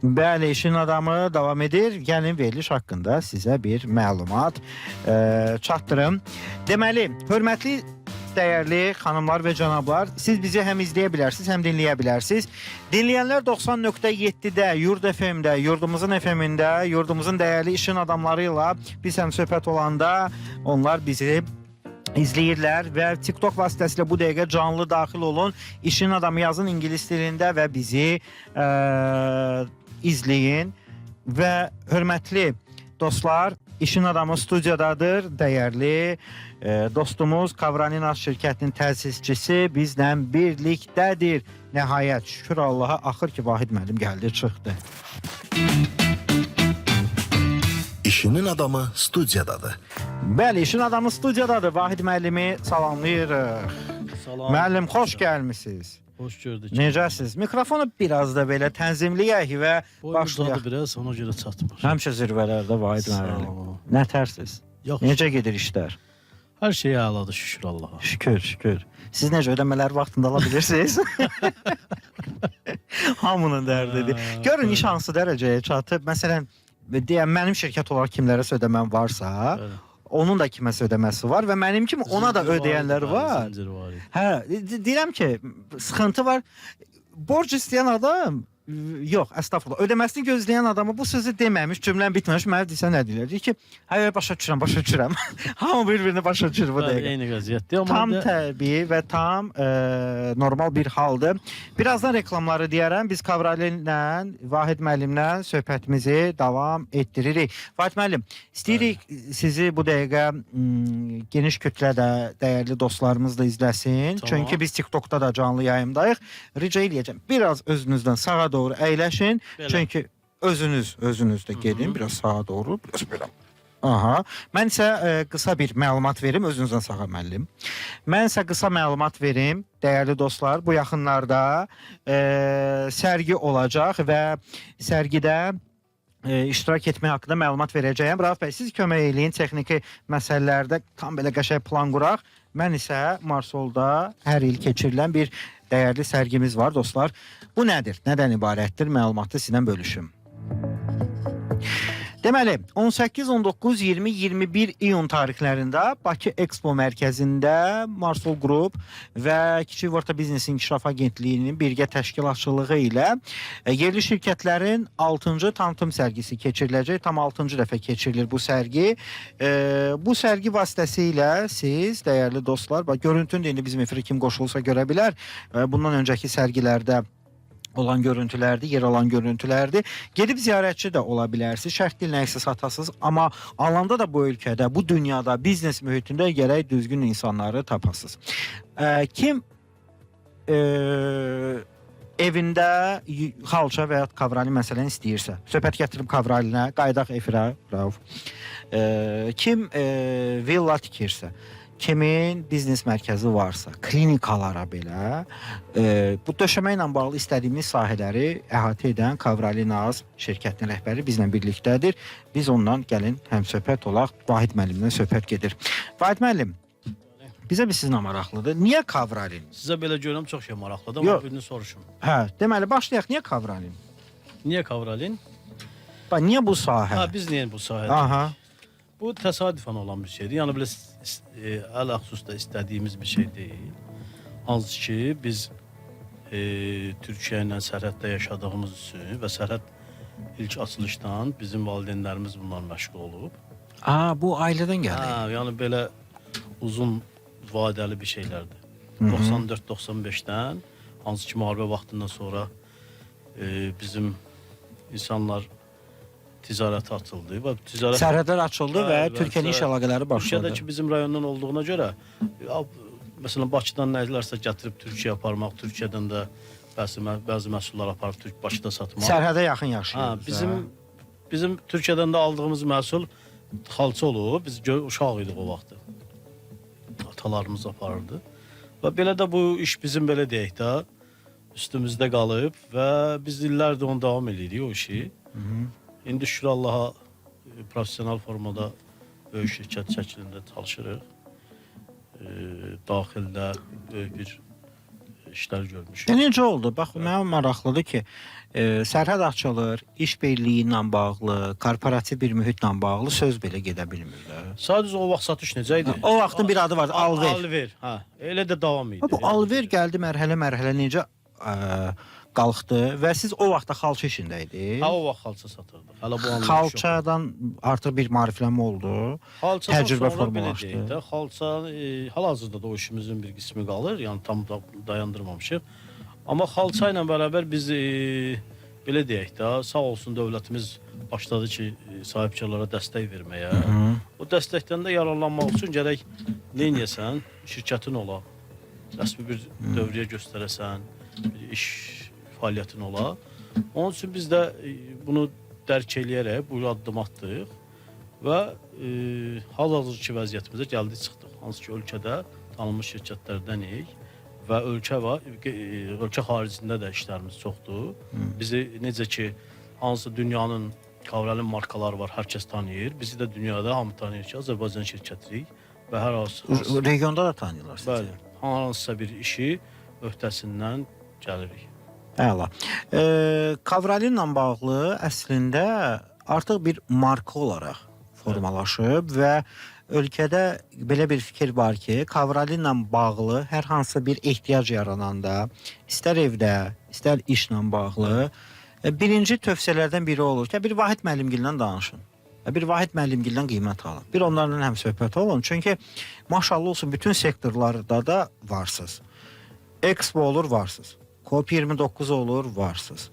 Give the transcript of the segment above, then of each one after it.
Bəli, işin adamı davam edir. Gəlin veriliş haqqında sizə bir məlumat çatdırım. Deməli, hörmətli dəyərli xanımlar və cənablar, siz bizi həm izləyə bilərsiniz, həm dinləyə bilərsiniz. Dinləyənlər 90.7-də, Yurd FM-də, Yurdumuzun FM-ində, yurdumuzun dəyərli işin adamları ilə biz həm söhbət olanda onlar bizi izləyirlər və TikTok vasitəsilə bu dəqiqə canlı daxil olun. İşin adamı yazın ingilis dilində və bizi izləyin. Və hörmətli dostlar, işin adamı studiyadadır. Dəyərli dostumuz Kavraninas şirkətinin təsisçisi bizlə birlikdədir. Nəhayət, şükür Allaha, axır ki Vahid müəllim gəldi, çıxdı. İşinin adamı studiyadadır. Bəli, işin adamı studiyadadır. Vahid müəllimi salamlayırıq. Salam. Müəllim, xoş gəlmisiniz. Hoş gördük. Necəsiz? Mikrofonu biraz da belə tənzimləyək və başlayaq. Boyunuzdadır biraz, ona görə çatmır. Həmişə zirvələrdə Vahid müəllim. Nətərsiz? Yox. Necə gedir işlər? Hər şey əladır, şükür Allaha. Şükür, şükür. Siz necə ödəmələri vaxtında ala bilirsiniz? Hamının dərdidir. Görün iş hansı dərəcəyə çatıb. Məsələn, deyəm, mənim şirkət olaraq kimlərəsə ödəməm varsa, onun da kiməsə ödəməsi var və mənim kimi ona da ödəyənlər var. Hə, deyirəm ki, sıxıntı var. Borc istəyən adam, yox, əstəğfurullah, ödəməsini gözləyən adama bu sözü deməmiş, cümlən bitməmiş, mənə desə nə deyirlər? Deyir ki, hayır, başa düşürəm. Hamı bir-birini başa düşür bu dəqiqə. Eyni vəziyyətdir. Tam təbii və tam normal bir haldır. Birazdan reklamları deyərəm. Biz Kavrali ilə, Vahid müəllimlə söhbətimizi davam etdiririk. Vahid müəllim, istəyirik sizi bu dəqiqə geniş kütlədə dəyərli dostlarımız da izləsin. Tamam. Çünki biz TikTokda da canlı yayımdayıq. Rica eləyəcəm, biraz özünüzdən sağa doğru əyləşin. Belə. Çünki özünüz də gedin, biraz sağa doğru, biraz belə. Aha. Mən isə qısa bir məlumat verim, özünüzdən sağa müəllim. Mən isə qısa məlumat verim, dəyərli dostlar. Bu yaxınlarda sərgi olacaq və sərgidə iştirak etmək haqqında məlumat verəcəyəm. Rauf bəy, siz kömək eləyin, texniki məsələlərdə tam belə qəşəng plan quraq. Mən isə Marsolda hər il keçirilən bir dəyərli sərgimiz var, dostlar. Bu nədir? Nədən ibarətdir? Məlumatı sizlə bölüşüm. Deməli, 18, 19, 20, 21 iyun tarixlərində Bakı Expo mərkəzində Marsol Group və Kiçik və Orta Biznes İnkişaf Agentliyinin birgə təşkilatçılığı ilə yerli şirkətlərin 6-cı tanıtım sərgisi keçiriləcək. Tam 6-cı dəfə keçirilir bu sərgi. Bu sərgi vasitəsilə siz, dəyərli dostlar, görüntünü də indi bizim efirə kim qoşulsa görə bilər. Bundan öncəki sərgilərdə olan görüntülərdir, yer alan görüntülərdir. Gedib ziyarətçi də ola bilərsiniz, şərt dilnəyisi satasınız, amma alanda da bu ölkədə, bu dünyada, biznes mühitində gərək düzgün insanları tapasınız. Kim evində xalça və ya Kavrali məsələni istəyirsə, söhbət gətirib Kavralinə, qaydaq efirə, Rauf. Kim villa tikirsə, kimin biznes mərkəzi varsa, klinikalara belə, bu döşəmə ilə bağlı istədiyimiz sahələri əhatə edən Kavralinas şirkətinin rəhbəri bizlə birlikdədir. Biz ondan gəlin həm söhbət olaq, Vahid müəllimlə söhbət gedir. Vahid müəllim, bizə bir sizinlə maraqlıdır. Niyə Kavralin? Sizə belə görəm, çox şey maraqlıdır, amma birini soruşum. Hə, deməli, başlayaq, niyə Kavralin? Niyə Kavralin? Niyə bu sahə? Biz niyə bu sahədə? Aha. Bu təsadüfən olan bir şeydir. Yəni, belə əl-əxsusda istədiyimiz bir şey deyil. Hansı ki, biz Türkiyə ilə sərhəddə yaşadığımız üçün və sərhəd ilk açılışdan bizim valideynlərimiz bunlar məşğul olub. Bu ailədən gəlir. Yəni, belə uzun vadəli bir şeylərdir. 94-95-dən, hansı ki, müharibə vaxtından sonra bizim insanlar ticarət açıldı və sərhədlər açıldı və Türkiyənin iş əlaqələri başladı. Türkiyədəki bizim rayondan olduğuna görə, məsələn, Bakıdan nələrsə gətirib Türkiyə aparmaq, Türkiyədən də bəzi məhsullar aparıb Bakıda satmaq. Sərhədə yaxın yaşayırıq. Bizim Türkiyədən də aldığımız məhsul xalça olub, biz uşaq idik o vaxtı. Atalarımız aparırdı. Və belə də bu iş bizim belə deyək də, üstümüzdə qalıb və biz illərdir onu davam edirik o işi. İndi şükür Allaha profesional formada böyük şirkət şəklində çalışırıq. Daxildə böyük bir işlər görmüşük. Necə oldu? Bax, mənə maraqlıdır ki, sərhəd açılır, iş birliyi ilə bağlı, korporativ bir mühitlə bağlı söz belə gedə bilmirlər. Sadəcə o vaxt satış necə idi? O vaxtın bir adı vardı, alver. Alver, hə. Elə də davam idi. Bu alver gəldi mərhələ necə qalxdı və siz o vaxtda xalça işində idi. Ha, o vaxt xalça satırdıq. Hələ bu anlayış yox. Xalçadan artıq bir maariflənmə oldu. Xalçadan Təcrübə sonra belə formalaşdı. deyək də, xalça hal-hazırda da o işimizin bir qismi qalır, yəni tam da dayandırmamışıq. Amma xalça ilə bərabər biz belə deyək də, sağ olsun dövlətimiz başladı ki, sahibkarlara dəstək verməyə. O dəstəkdən də yararlanmaq üçün gərək nə edəsən, şirkətin ola, rəsmi bir dövriyyə göstərəsən, bir iş fəaliyyətin ola. Onun üçün biz də bunu dərk eləyərək bu addım atdıq və hal-hazırki vəziyyətimizə gəldik çıxdıq. Hansı ki, ölkədə tanınmış şirkətlərdənik və ölkə xaricində də işlərimiz çoxdur. Bizi necə ki, hansı dünyanın Kavralin markaları var, hər kəs tanıyır. Bizi də dünyada hamı tanıyır ki, Azərbaycan şirkətirik və hər hansı Regionda da tanıyırlar sizi. bəli, hansısa bir işi öhdəsindən gəlirik. Əla. Kavralinlə bağlı əslində artıq bir marka olaraq formalaşıb və ölkədə belə bir fikir var ki, Kavralinlə bağlı hər hansı bir ehtiyac yarananda, istər evdə, istər işlə bağlı birinci tövsiyələrdən biri olur ki, bir Vahid müəllimgillə danışın. Bir Vahid müəllimgillə qiymət alın. Bir onlarla həm söhbət olun. Çünki maşallah olsun bütün sektorlarda da varsınız. Expo olur, varsınız. COP29 olur, varsınız.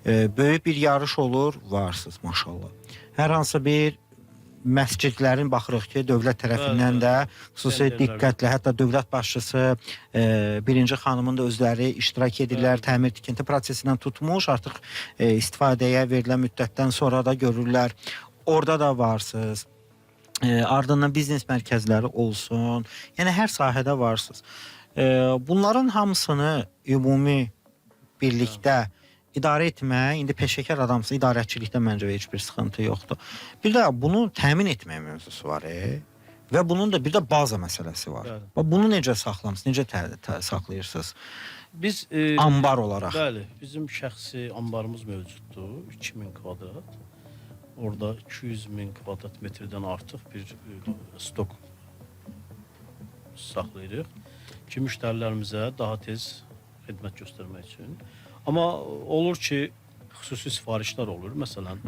Böyük bir yarış olur, varsınız maşallah. Hər hansı bir məscidlərin baxırıq ki, dövlət tərəfindən də xüsusi diqqətlə, hətta dövlət başçısı, birinci xanımın da özləri iştirak edirlər, təmir tikinti prosesindən tutmuş, artıq istifadəyə verilən müddətdən sonra da görürlər. Orada da varsınız. Ardından biznes mərkəzləri olsun. Yəni hər sahədə varsınız. Bunların hamısını ümumi birlikdə idarə etmək, indi peşəkar adamsın, idarəçilikdə məncə heç bir sıxıntı yoxdur. Bir də bunu təmin etmək mövzusu var. Və bunun da bir də baza məsələsi var. Bunu necə saxlamısınız, necə saxlayırsınız? Biz ambar olaraq. Bəli, bizim şəxsi ambarımız mövcuddur, 2000 kvadrat. Orada 200.000 kvadrat metrdən artıq bir stok saxlayırıq ki, müştərilərimizə daha tez xidmət göstərmək üçün. Amma olur ki, xüsusi sifarişlər olur. Məsələn,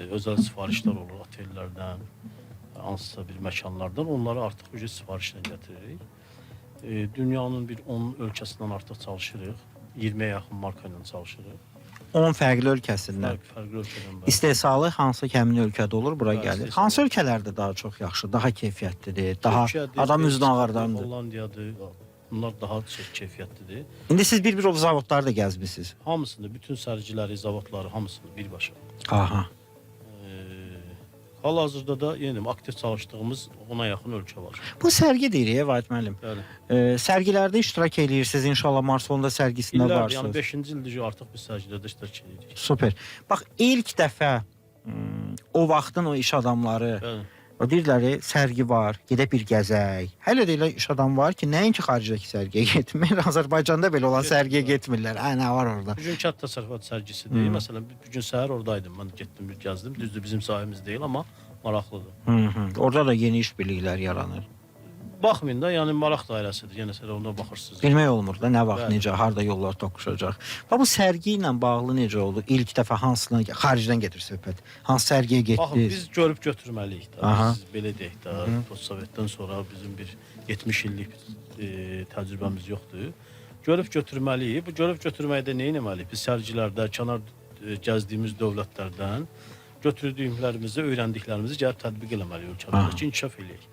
özəl sifarişlər olur otellərdən, hansısa bir məkanlardan. Onları artıq ücret sifarişlə gətiririk. Dünyanın bir 10 ölkəsindən artıq çalışırıq. 20-yə yaxın marka ilə çalışırıq. 10 fərqli ölkəsindən. Fərqli ölkədən. İstehsalı hansı ki, həmin ölkədə olur, bura gəlir. Hansı ölkələrdə daha çox yaxşı, daha keyfiyyətlidir, daha adam üzünü ağardandır? Hollandiyadır, bunlar daha keyfiyyətlidir. İndi siz bir o zavodları da gəzmisiniz. Hamısını, bütün sərgiləri, zavodları, hamısını birbaşa. Aha. Hal-hazırda da yenə aktiv çalışdığımız 10-a yaxın ölkə var. Bu sərgi deyirik, Vahid müəllim. Bəli. Sərgilərdə iştirak edirsiniz, inşallah Marsolunda sərgisində varsınız. Yəni 5-ci ildir ki, artıq biz sərgilərdə iştirak edirik. Super. Bax, ilk dəfə o vaxtın o iş adamları deyirlər, sərgi var, gedək bir gəzək. Hələ də elə iş adam var ki, nəinki xaricdəki sərgiyə getmir, Azərbaycanda belə olan sərgiyə getmirlər. Nə var orada? Bu gün kənd təsərrüfat sərgisidir. Məsələn, bu gün səhər oradaydım, mən getdim, bir gəzdim. Düzdür, bizim sahimiz deyil, amma maraqlıdır. Orada da yeni iş birlikləri yaranır. Baxmayın da, yəni maraq dairəsidir. Yenə sən ona baxırsınız. Bilmək olmur da, nə vaxt, necə, harda yollar toqquşacaq. Bu sərgi ilə bağlı necə oldu? İlk dəfə hansına, xaricdən gedir söhbət. Hansı sərgiyə getdiniz? Baxın, biz görüb götürməliyik də. Biz belə deyək də, postsovetdən sonra bizim bir 70 illik təcrübəmiz yoxdur. Görüb götürməliyik. Bu görüb götürməkdə nə etməliyik? Biz sərgilərdə, kənar gəzdiyimiz dövlətlərdən götürdüklərimizi, öyrəndiklərimizi gəlib tətbiq eləməliyik ölkələrdə ki, inkişaf eləyək.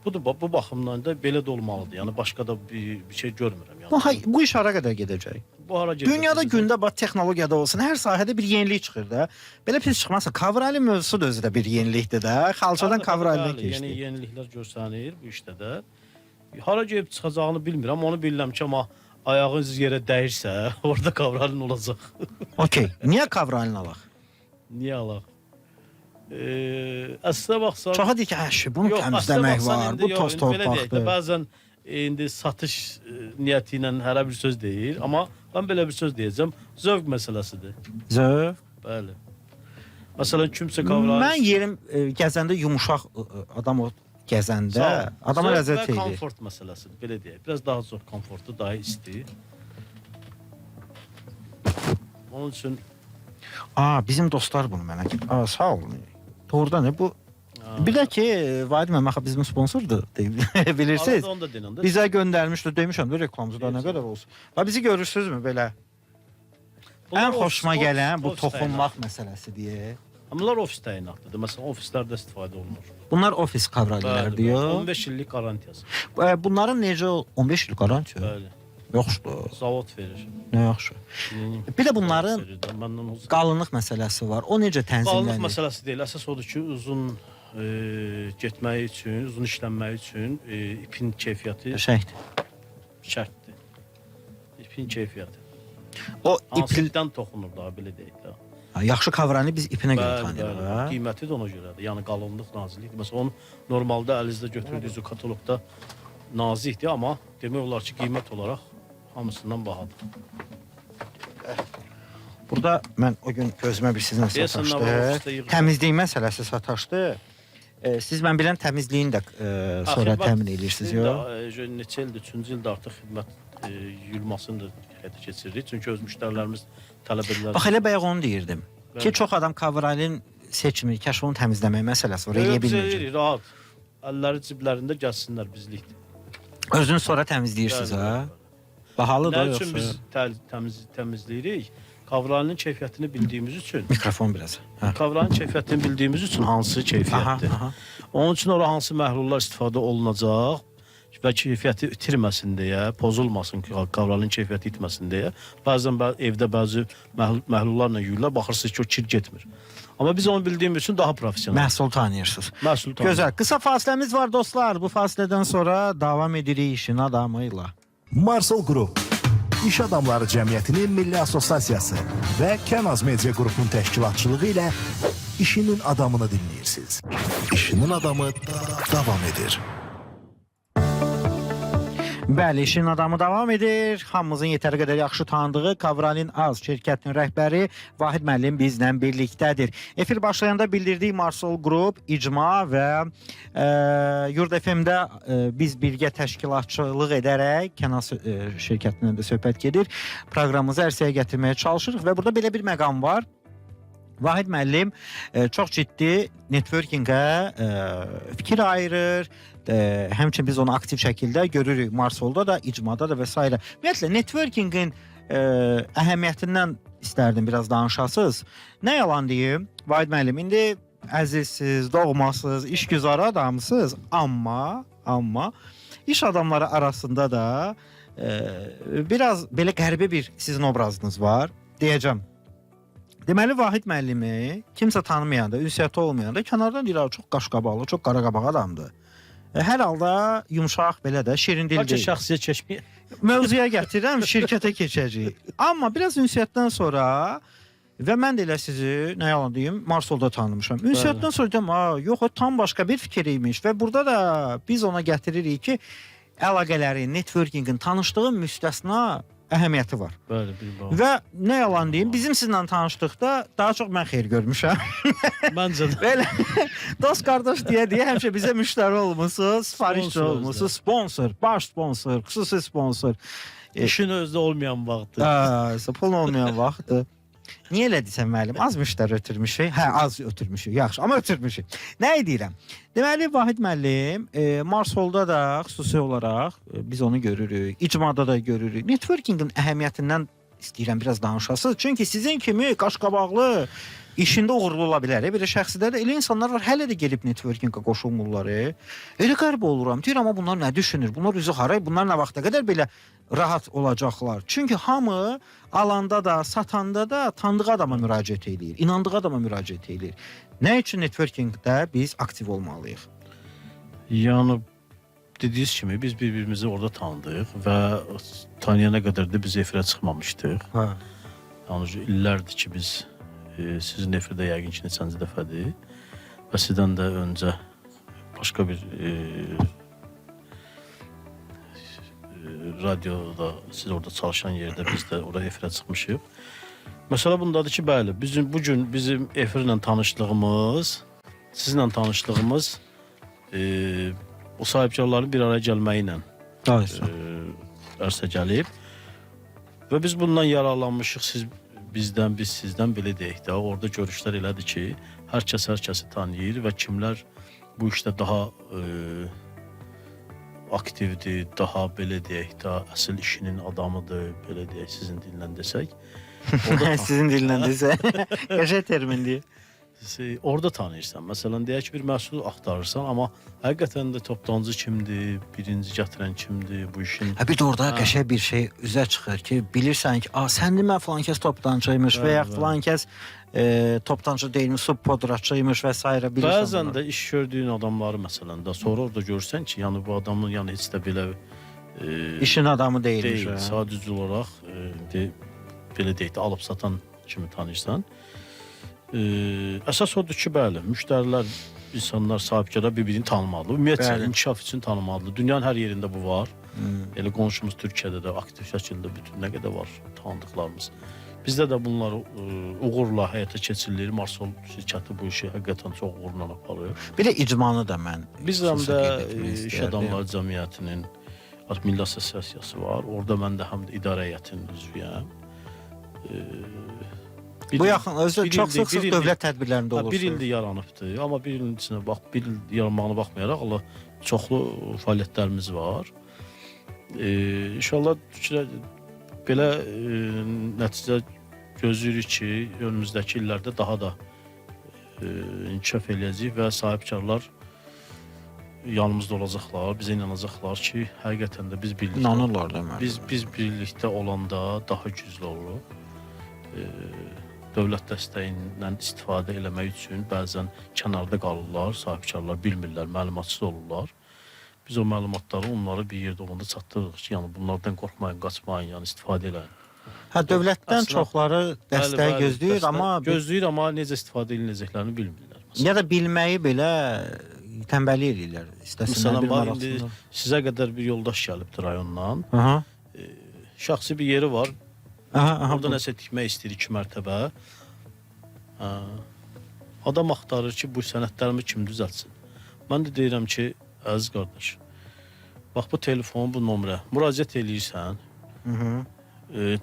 Bu baxımdan da belə də olmalıdır. Yəni başqa da bir şey görmürəm. Yəni. Bu iş hara qədər gedəcək? Bu hara gedəcək? Dünyada gündə texnologiyada olsun, hər sahədə bir yenilik çıxır da. Belə pis çıxmazsa, Kavrali mövzusu da özü də bir yenilikdir də. Xalçadan Kavralinə keçdi. Yəni yeniliklər görsənir bu işdə də. Hara gedib çıxacağını bilmirəm, onu bilirəm ki, amma ayağınız yerə dəyirsə, orada Kavralin olacaq. Okey. Niyə Kavralin alaq? Niyə alaq? Əslində baxsan... Çoxa deyir ki, bunun təmizləmək var, bu toz torpaqdır. Bəzən indi satış niyyəti ilə hər bir söz deyir, amma mən belə bir söz deyəcəm, zövq məsələsidir. Zövq. Bəli. Məsələn, kimsə qavrayış... Mən yerim gəzəndə yumuşaq adam o gəzəndə adama ləzzət edir. Zövq və edir. komfort məsələsidir, belə deyək. Biraz daha çox komfortlu, daha isti. Onun üçün... Bizim dostlar bunu mənə ki. Sağ olun. Doğrudan ne bu? Bir də ki, Vahid Məmməxə bizim sponsordur, bilirsiniz. Onu da denəndə. Bizə göndərmişdi, demişəm də reklamcı da nə qədər olsun. Bizi görürsünüzmü belə? Ən xoşuma gələn bu toxunmaq məsələsi deyə. Bunlar ofis təyinatlıdır. Məsələn, ofislərdə istifadə olunur. Bunlar ofis kavraliler diyor. 15 illik garantiyası. Bunların necə 15 illik garantiya? Bəli. Yoxdur. Zavod verir. Ne yaxşı. Bir də bunların qalınlıq məsələsi var. O necə tənzimlənir? Qalınlıq məsələsi deyil. Əsas odur ki, uzun getməyi üçün, uzun işlənməyi üçün ipin keyfiyyəti şərtdir. İpin keyfiyyəti. O ipdən toxunur daha, belə deyək də. Yaxşı kavranı biz ipinə görə tanıyırıq. Qiyməti də ona görədir. Yəni qalınlıq naziklikdir. Məsələn, onu normalda əlinizdə götürdüyünüz katalogda nazikdir, amma demək olar ki, qiymət olaraq hamısından bahadır. Burada mən o gün gözümə bir sizlə sataşdı. Təmizlik məsələsi sataşdı. Siz mən bilən təmizliyin də sonra təmin edirsiniz, yox? Neçə ildir, 3-cü ildə artıq xidmət yuyulmasını da həyata keçiririk. Çünki öz müştərilərimiz tələb edirlər. Bax, elə bayaq onu deyirdim. Ki, çox adam kavralin seçimi, kəşfini təmizləmək məsələsi var, eləyə bilməyəcək. Rahat. Əlləri ciblərində gəlsinlər, bizlikdir. Özünüz sonra təmizləyirsiniz, ha? Bahalı da yoxsa? Nə üçün biz təmizləyirik? Kavralinin keyfiyyətini bildiyimiz üçün. Mikrofon biraz. Kavralinin keyfiyyətini bildiyimiz üçün hansı keyfiyyətdir? Onun üçün orada hansı məhlullar istifadə olunacaq və keyfiyyəti itirməsin deyə, pozulmasın ki, kavralinin keyfiyyəti itməsin deyə. Bəzən evdə bəzi məhlullarla yuyurlar, baxırsınız ki, o kir getmir. Amma biz onu bildiyimiz üçün daha profesional. Məhsul tanıyırsınız. Məhsul tanıyırsınız. Gözəl. Qısa fasiləmiz var dostlar. Bu fasilədən sonra davam edirik işin adamıyla. Marsol Group İş Adamları Cəmiyyətinin Milli Assosiasiyası və Kənaz Media Qrupunun təşkilatçılığı ilə işinin adamını dinləyirsiniz. İşinin adamı davam edir. Bəli, işin adamı davam edir. Hamımızın yetəri qədər yaxşı tanıdığı Kavralin Az şirkətinin rəhbəri Vahid müəllim bizlə birlikdədir. Efir başlayanda bildirdik Marsol Group, İcma və Yurd FM-də biz birgə təşkilatçılıq edərək Kənas şirkətindən də söhbət gedir. Proqramımızı ərsəyə gətirməyə çalışırıq və burada belə bir məqam var. Vahid müəllim çox ciddi networkingə fikir ayırır. Həmçinin biz onu aktiv şəkildə görürük Marsolda da, İcmada da və s. Ümumiyyətlə, networkingin əhəmiyyətindən istərdim biraz danışasınız. Nə yalan deyim, Vahid müəllim, indi əzizsiz, doğmasız, işgüzar adamsınız, amma iş adamları arasında da biraz belə qəribə bir sizin obrazınız var, deyəcəm. Deməli, Vahid müəllimi kimsə tanımayanda, ünsiyyəti olmayanda kənardan deyirlər, çox qaşqabaqlı, çox qaraqabaq adamdır. Hər halda yumşaq belə də şirin dildir. Bəlkə şəxsiyyət çəkməyə. Mövzuya gətirirəm, şirkətə keçəcəyik. Amma biraz ünsiyyətdən sonra və mən də elə sizi, nə yalan deyim, Marsolda tanımışam. Ünsiyyətdən sonra deyim, yox, o tam başqa bir fikir imiş və burada da biz ona gətiririk ki, əlaqələrin, networkingin, tanışdığın müstəsna əhəmiyyəti var. Bəli, bir və nə yalan deyim, bizim sizinlə tanışdıqda daha çox mən xeyir görmüşəm. Məncə də. Belə dost qardaş deyə həmişə bizə müştəri olmusunuz, sifarişçi olmusunuz, sponsor, baş sponsor, xüsusi sponsor. İşin özdə olmayan vaxtdır. Pul olmayan vaxtdır. Niyə elə desən müəllim? Az müştəri ötürmüşük. Hə, az ötürmüşük. Yaxşı, amma ötürmüşük. Nə deyirəm? Deməli, Vahid müəllim, Marsolda da xüsusi olaraq biz onu görürük, İcmada da görürük. Networkingin əhəmiyyətindən istəyirəm biraz danışasınız. Çünki sizin kimi qaşqabaqlı işində uğurlu ola bilər. Belə şəxsidə də elə insanlar var, hələ də gelib networkingə qoşulmurlar. Elə qəribə oluram. Deyir, amma bunlar nə düşünür? Bunlar üzü haray, bunlar nə vaxta qədər belə rahat olacaqlar. Çünki hamı alanda da, satanda da tanıdığı adama müraciət edir, inandığı adama müraciət edir. Nə üçün networkingdə biz aktiv olmalıyıq? Yəni dediyiniz kimi biz bir-birimizi orada tanıdıq və tanıyana qədər də biz efirə çıxmamışdıq. Yəni illərdir ki biz sizin efirdə yəqin ki neçənci dəfədir və sizdən də öncə başqa bir radioda, siz orada çalışan yerdə biz də oraya efirə çıxmışıq. Məsələ bundadır ki, bəli, bugün bizim efirlə tanışlığımız, sizinlə tanışlığımız o sahibkarların bir araya gəlməyi ilə ərsə gəlib. Və biz bundan yararlanmışıq, siz bizdən, biz sizdən, belə deyək də. Orada görüşlər elədir ki, hər kəsi tanıyır və kimlər bu işdə daha aktivdir, daha belə deyək də, əsl işinin adamıdır, belə deyək, sizin dillə desək. Sizin dillə desək, qəşəng termindir. Orada tanıyırsan. Məsələn, deyək ki, bir məhsul axtarırsan, amma həqiqətən də toptancı kimdir, birinci gətirən kimdir bu işin. Bir də orada qəşəng bir şey üzə çıxır ki, bilirsən ki, sən demə filan kəs toptancıymış və ya filan kəs toptancı deyilmiş, subpodraçıymış və s. Bəzən də iş gördüyün adamları məsələn də sonra orada görürsən ki, yəni bu adamın yəni heç də belə işin adamı deyilmiş. Deyil, sadəcə olaraq belə deyək də, alıb satan kimi tanıyırsan. Əsas odur ki, bəli, müştərilər, insanlar, sahibkarlar bir-birini tanımalıdır. Ümumiyyətlə, inkişaf üçün tanımalıdır. Dünyanın hər yerində bu var. Elə qonşumuz Türkiyədə də aktiv şəkildə bütün nə qədər var tanıdıqlarımız. Bizdə də bunlar uğurla həyata keçirilir. Marsol şirkəti bu işi həqiqətən çox uğurla aparır. Bir də icmanı da mən. Biz həm də İş Adamları Cəmiyyətinin Milli Assosiasiyası var. Orada mən də həm də idarə heyətinin üzvüyəm. Bu yaxın, özü çox sıx dövlət tədbirlərində olursunuz. Bir ildir yaranıbdır, amma bir ilin içində bir il yaranmağına baxmayaraq Allah çoxlu fəaliyyətlərimiz var. İnşallah belə nəticə gözləyirik ki, önümüzdəki illərdə daha da inkişaf eləyəcək və sahibkarlar yanımızda olacaqlar, bizə inanacaqlar ki, həqiqətən də biz birlikdə İnanırlar da mən. Biz birlikdə olanda daha güclü oluruq. Dövlət dəstəyindən istifadə eləmək üçün bəzən kənarda qalırlar, sahibkarlar bilmirlər, məlumatsız olurlar. Biz o məlumatları onları bir yerdə olanda çatdırırıq ki, yəni bunlardan qorxmayın, qaçmayın, yəni istifadə eləyin. Dövlətdən çoxları dəstəyi gözləyir, amma necə istifadə ediləcəklərini bilmirlər. Ya da bilməyi belə tənbəllik edirlər. İstəsinlər bir maraqsınlar. Sizə qədər bir yoldaş gəlibdir rayondan. Şəxsi bir yeri var. Orada nəsə tikmək istəyir 2 mərtəbə. Adam axtarır ki, bu sənədlərimi kim düzəltsin? Mən də deyirəm ki, əziz qardaş, bax bu telefon, bu nömrə, müraciət eləyirsən,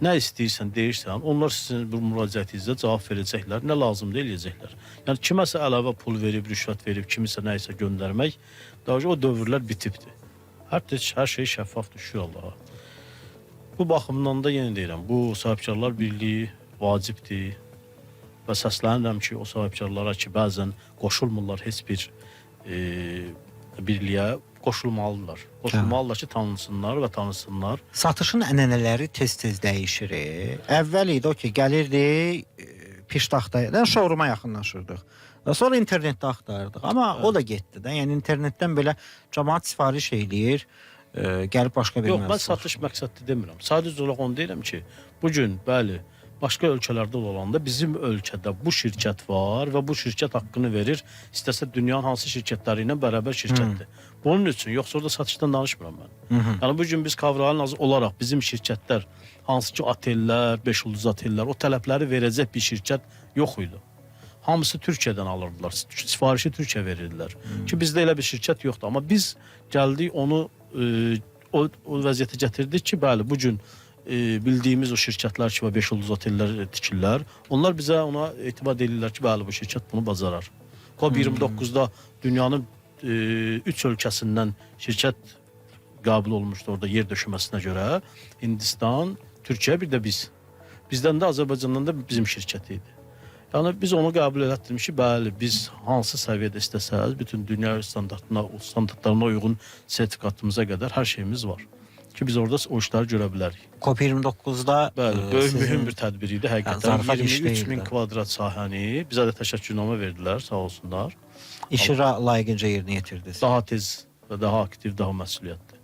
nə istəyirsən, deyirsən, onlar sizin bu müraciətinizdə cavab verəcəklər, nə lazımdır eləyəcəklər. Yəni, kiməsə əlavə pul verib, rüşvət verib, kimisə nəyisə göndərmək, daha o dövrlər bitibdir. Hər şey şəffaf düşür Allaha. Bu baxımdan da yenə deyirəm, bu sahibkarlar birliyi vacibdir və səslənirəm ki, o sahibkarlara ki, bəzən qoşulmurlar heç bir birliyə, qoşulmalıdırlar. Qoşulmalıdırlar ki, tanınsınlar və tanısınlar. Satışın ənənələri tez-tez dəyişir. Əvvəl idi o ki, gəlirdi piştaxtaya, şouruma yaxınlaşırdıq. Sonra internetdə axtarırdıq. Amma o da getdi də. Yəni internetdən belə cəmaət sifariş eləyir. Gəlib başqa bir Yox, mən satış məqsədli demirəm. Sadəcə olaraq onu deyirəm ki, bugün, bəli, başqa ölkələrdə olanda bizim ölkədə bu şirkət var və bu şirkət haqqını verir. İstəsə dünyanın hansı şirkətləri ilə bərabər şirkətdir. Bunun üçün, yoxsa orada satışdan danışmıram mən. Yəni bugün biz Kavralin olaraq bizim şirkətlər, hansı ki otellər, 5 ulduz otellər, o tələbləri verəcək bir şirkət yox idi. Hamısı Türkiyədən alırdılar, sifarişi Türkiyə verirdilər. Ki bizdə elə bir şirkət yoxdur. Amma biz gəldik onu o vəziyyətə gətirdik ki, bəli, bugün bildiyimiz o şirkətlər ki, 5 ulduz otellər tikirlər, onlar bizə ona etibar edirlər ki, bəli, bu şirkət bunu bacarar. COP29-da dünyanın 3 ölkəsindən şirkət qəbul olmuşdu orada yer döşəməsinə görə. Hindistan, Türkiyə, bir də biz. Bizdən də Azərbaycandan da bizim şirkəti idi. Yəni biz onu qəbul etdik ki, bəli, biz hansı səviyyədə istəsəz, bütün dünya standartlarına uyğun sertifikatımıza qədər hər şeyimiz var. Ki biz orada o işləri görə bilərik. COP29-da böyük mühüm bir tədbir idi həqiqətən. 23.000 kvadrat sahəni bizə də təşəkkürnamə verdilər, sağ olsunlar. İşi layiqincə yerinə yetirdiniz. Daha tez və daha aktiv, daha məsuliyyətli.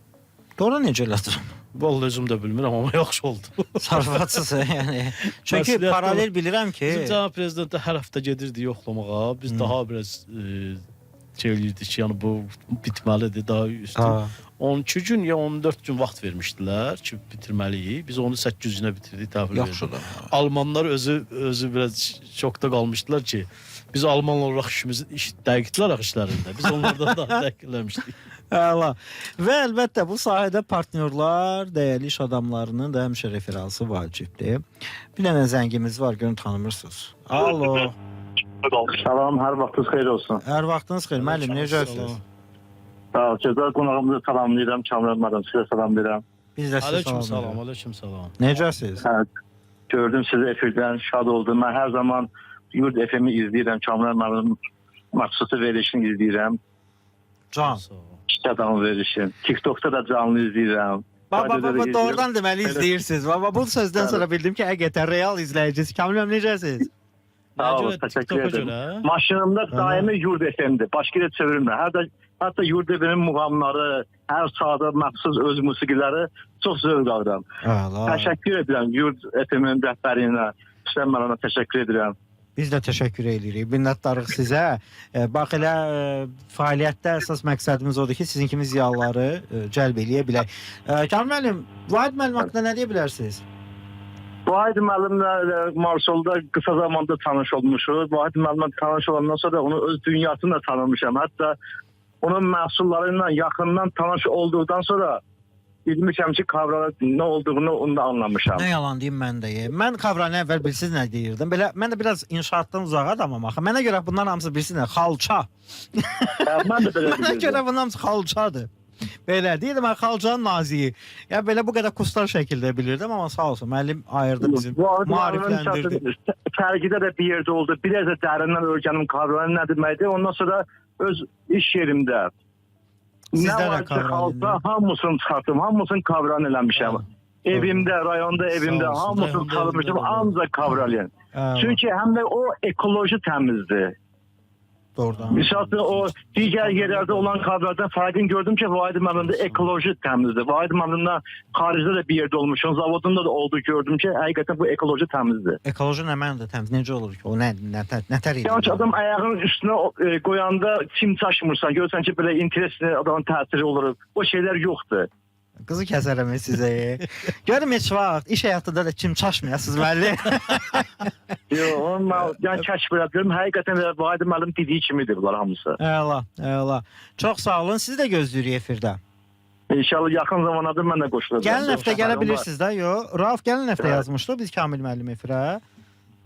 Doğru necə elədin? Vallahi özüm də bilmirəm, amma yaxşı oldu. Sarfatsız yəni. Çünki paralel bilirəm ki... Bizim cənab prezident də hər həftə gedirdi yoxlamağa. Biz daha biraz şey eləyirdik ki, yəni bu bitməlidir, daha üstün. 12 gün ya 14 gün vaxt vermişdilər ki, bitirməliyik. Biz onu 8 günə bitirdik, təhvil verdik. Yaxşıdır. Almanlar özü biraz şokda qalmışdılar ki, biz Alman olaraq iş dəqiqdilər işlərində. Biz onlardan daha dəqiqləmişdik. Əla. Və əlbəttə bu sahədə partnyorlar, dəyərli iş adamlarının da həmişə referansı vacibdir. Bir dənə zəngimiz var, görün tanımırsınız. Alo. Salam, hər vaxtınız xeyir olsun. Hər vaxtınız xeyir. Müəllim, necəsiniz? Sağ ol, gözəl qonağımızı salamlayıram, Kamran müəllim, sizə salamlayıram. Biz də sizə Aleyküm salam. salam, aleyküm salam. Necəsiniz? Hə, gördüm sizi efirdən, şad oldum. Mən hər zaman Yurd FM-i izləyirəm, Kamran müəllim məxsusi verilişini izləyirəm. Can. Sağ ol. İş adamı verilişini. TikTok'da da canlı izləyirəm. Baba, Radioda da izləyirəm. doğrudan deməli izləyirsiniz. Baba, bu sözdən sonra bildim ki, həqiqətən real izləyicisiz. Kamiləm, necəsiniz? Sağ olun, Nə görə təşəkkür TikToka ederim. görə? Maşınımda daimi Yurd FM-dir, başqa yerə çevirmirəm. Hətta Yurd FM-in muğamları, hər sahada məxsus öz musiqiləri çox zövq alıram. Əla. Təşəkkür edirəm Yurd FM-in rəhbərinə, Hüseyn müəllimə təşəkkür edirəm. Biz də təşəkkür edirik. Minnətdarıq sizə. Bax elə fəaliyyətdə əsas məqsədimiz odur ki, sizin kimi ziyalıları cəlb eləyə bilək. Kamil müəllim, Vahid müəllim haqqında nə deyə bilərsiniz? Vahid müəllimlə Marsolda qısa zamanda tanış olmuşuq. Vahid müəllimlə tanış olandan sonra onu öz dünyasını da tanımışam. Hətta onun məhsulları ilə yaxından tanış olduqdan sonra bilmişəm ki, Kavrala nə olduğunu onu da anlamışam. Nə yalan deyim mən deyim. Mən Kavranı əvvəl bilirsiniz nə deyirdim? Belə mən də biraz inşaatdan uzaq adamam axı. Mənə görə bunların hamısı bilirsiniz nə? Xalça. Mən də belə Mənə görə bunların hamısı xalçadır. Belə deyirdim, mən xalçanın naziyi. Ya belə bu qədər kustar şəkildə bilirdim, amma sağ olsun müəllim ayırdı bizim, maarifləndirdi. Sərgidə də bir yerdə oldu. Biraz da dərindən öyrənim Kavranın nə deməkdir. Ondan sonra öz iş yerimdə Sizdə nə də var ki, Kavranın. xalça hamısını çıxartdım, hamısını Kavran eləmişəm. Evimdə, rayonda, evimdə Sağ olsun, hamısını rayonda, çıxarmışım, evimdə. ancaq Kavran. Çünki həm də o ekoloji təmizdir. Doğrudan. Misal o digər yerlərdə olan kadrlardan fərqini gördüm ki, Vahid müəllimdə ekoloji təmizdir. Vahid müəllimdə xaricdə də bir yerdə olmuşum, zavodunda da oldu gördüm ki, həqiqətən bu ekoloji təmizdir. Ekoloji nə mənada təmiz? Necə olur ki? O nətər edir? Yəni ki, adam ayağının üstünə qoyanda kim çaşmırsan, görürsən ki, belə interesli adamın təsiri olur. O şeylər yoxdur. Qızı kəsərəm sizə. Görüm heç vaxt iş həyatında da kim çaşmayasınız müəllim. Yox, yəni kəşf edirəm. Həqiqətən də Vahid müəllim dediyi kimidir bunlar hamısı. Əla, əla. Çox sağ olun. Sizi də gözləyirik efirdə. İnşallah yaxın zamanda mən də qoşulacağam. Gəlin həftə gələ bilirsiniz də, yox? Rauf gəlin həftə yazmışdı biz Kamil müəllim efirə.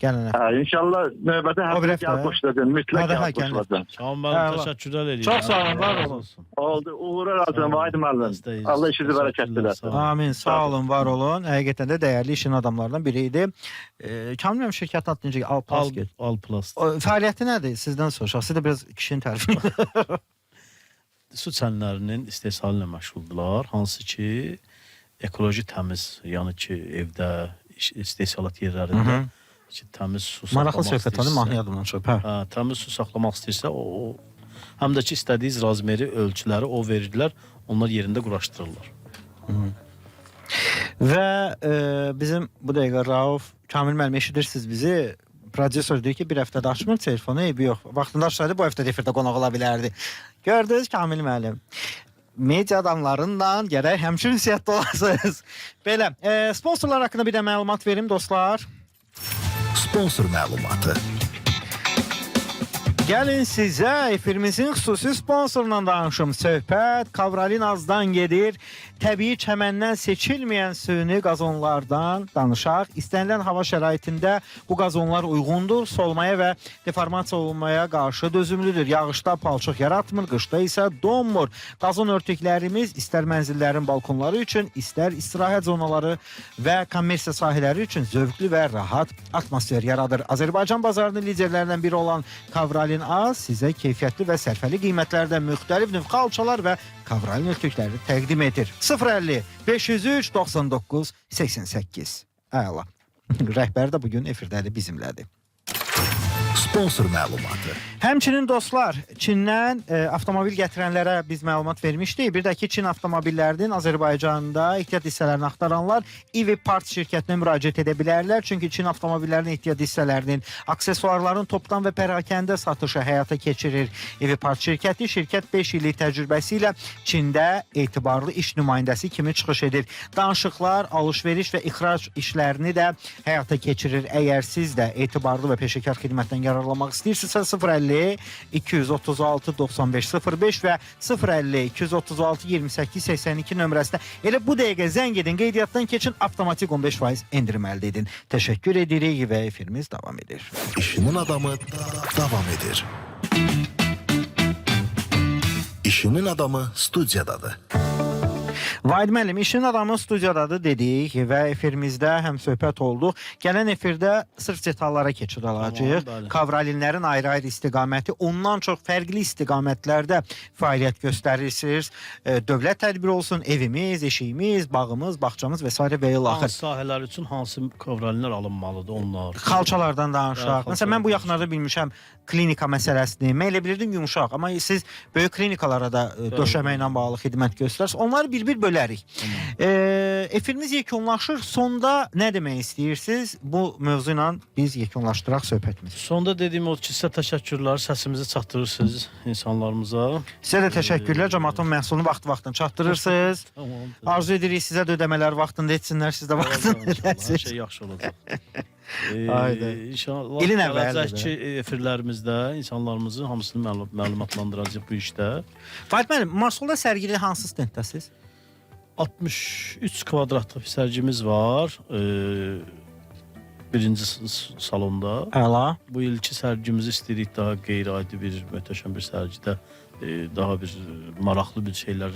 Gəlin həftə. Hə, inşallah növbəti O həftə bir həftə. gəlib qoşulacağam. Mütləq Hadi, gəlib gəlin. qoşulacağam. Tamam, müəllim, Əla. təşəkkürlər edirəm. Çox sağ olun, var olun. Oldu. Uğurlar arzulayıram Vahid müəllim. Allah işinizi bərəkətli eləsin. Amin. Sağ olun, var olun. Həqiqətən də dəyərli işin adamlarından biri idi. Kamil müəllim şirkətin adı necə? Alplasket. Alplast. Fəaliyyəti nədir? Sizdən soruşaq. Siz də biraz kişinin tərifini. Su çənlərinin istehsalı ilə məşğuldurlar. Hansı ki, ekoloji təmiz, yəni ki, evdə, istehsalat yerlərində ki, təmiz su saxlamaq Maraqlı söhbət hanım, mahnı yadımdan çıxıb. Hə. Təmiz su saxlamaq istəyirsə, o həm də ki, istədiyi razmeri ölçüləri o verirlər, onlar yerində quraşdırırlar. Və bizim bu dəqiqə Rauf, Kamil müəllim eşidirsiniz bizi. Prodüser deyir ki, bir həftədə açmır telefonu, eybi yox. Vaxtında açsaydı bu həftə efirdə qonaq ola bilərdi. Gördünüz Kamil müəllim. Media adamlarından gərək həmçinin ünsiyyətdə olasınız. Belə, sponsorlar haqqında bir də məlumat verim dostlar. Sponsor məlumatı. Gəlin sizə efirimizin xüsusi sponsorundan danışım. Söhbət Kavralin azdan gedir. Təbii çəməndən seçilməyən süni qazonlardan danışaq. İstənilən hava şəraitində bu qazonlar uyğundur. Solmaya və deformasiya olunmaya qarşı dözümlüdür. Yağışda palçıq yaratmır, qışda isə donmur. Qazon örtüklərimiz istər mənzillərin balkonları üçün, istər istirahət zonaları və kommersiya sahələri üçün zövqlü və rahat atmosfer yaradır. Azərbaycan bazarının liderlərindən biri olan Kavralin Az sizə keyfiyyətli və sərfəli qiymətlərdə müxtəlif növ xalçalar və Kavralin örtükləri təqdim edir. 050 503 99 88. Əla. Rəhbər də bugün efirdədir, bizimlədir. Sponsor məlumatı. Həmçinin dostlar, Çindən avtomobil gətirənlərə biz məlumat vermişdik. Bir də ki, Çin avtomobillərinin Azərbaycanda ehtiyat hissələrini axtaranlar EV Parts şirkətinə müraciət edə bilərlər. Çünki Çin avtomobillərinin ehtiyat hissələrinin, aksesuarların topdan və pərakəndə satışı həyata keçirir EV Parts şirkəti. Şirkət 5 illik təcrübəsi ilə Çində etibarlı iş nümayəndəsi kimi çıxış edir. Danışıqlar, alış-veriş və ixrac işlərini də həyata keçirir. Əgər siz də etibarlı və peşəkar xidmətdən yararlanmaq istəyirsinizsə 050-236-9505 və 050-236-2882 nömrəsində elə bu dəqiqə zəng edin, qeydiyyatdan keçin, avtomatik 15% endirim əldə edin. Təşəkkür edirik və efirimiz davam edir. İşinin adamı davam edir. İşinin adamı studiyadadır. Vahid müəllim, işin adamı studiyadadır dedik və efirimizdə həm söhbət olduq. Gələn efirdə sırf detallara keçid alacağıq. Tamam, Kavralinlərin ayrı-ayrı istiqaməti, ondan çox fərqli istiqamətlərdə fəaliyyət göstərirsiniz. Dövlət tədbiri olsun, evimiz, eşiyimiz, bağımız, bağçamız və s. və ilaxır. Hansı sahələr üçün hansı kavralinlər alınmalıdır onlar? Xalçalardan danışaq. Məsələn, mən bu yaxınlarda bilmişəm klinika məsələsini. Mən elə bilirdim yumuşaq, amma siz böyük klinikalara da döşəməklə bağlı xidmət göstərirsiniz. Onları bir-bir bölərik. Efirimiz yekunlaşır. Sonda nə demək istəyirsiniz? Bu mövzu ilə biz yekunlaşdıraq söhbətimizi. Sonda dediyim o ki, sizə təşəkkürlər, səsimizi çatdırırsınız insanlarımıza. Sizə də təşəkkürlər. Cəmaatın məhsulunu vaxt-vaxtın çatdırırsınız. Tamam. Arzu edirik sizə də ödəmələr vaxtında etsinlər, siz də vaxtında Hər edəsiniz. şey yaxşı olacaq. Haydi. İnşallah İlin əvvəlidir. gələcəkki efirlərimizdə insanlarımızı hamısını məlumatlandıracaq bu işdə. Vahid müəllim, Marsolda sərgili hansı stenddəsiz? 63 kvadratlıq bir sərgimiz var. Birinci salonda. Əla. Bu ilki sərgimizi istəyirik daha qeyri-adi bir, möhtəşəm bir sərgidə daha bir maraqlı bir şeylər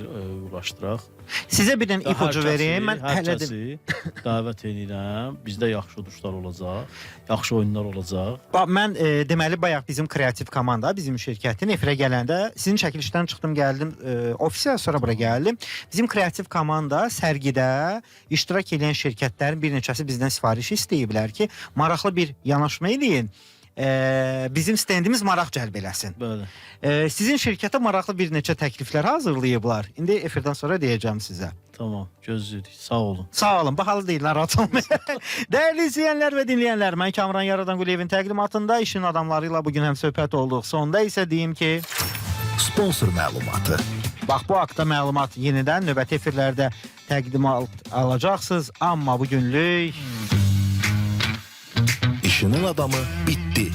uğraşdıraq. Sizə bir dənə ipucu verim. Mən hər hələ kəsi dəvət edirəm. Bizdə yaxşı uduşlar olacaq, yaxşı oyunlar olacaq. Mən deməli bayaq bizim kreativ komanda, bizim şirkətin efirə gələndə sizin çəkilişdən çıxdım, gəldim ofisə, sonra bura gəldim. Bizim kreativ komanda sərgidə iştirak edən şirkətlərin bir neçəsi bizdən sifariş istəyiblər ki, maraqlı bir yanaşma eləyin. Bizim stendimiz maraq cəlb eləsin. Bəli. Sizin şirkətə maraqlı bir neçə təkliflər hazırlayıblar. İndi efirdən sonra deyəcəm sizə. Tamam, gözləyirik. Sağ olun. Sağ olun, bahalı deyirlər, rahat olmayın. Dəyərli izləyənlər və dinləyənlər, mən Kamran Yaradan Quliyevin təqdimatında işin adamları ilə bugün həm söhbət olduq. Sonda isə deyim ki, Sponsor məlumatı. bax bu haqda məlumat yenidən növbəti efirlərdə təqdimat alacaqsınız. Amma bugünlük İşinin adamı bitti.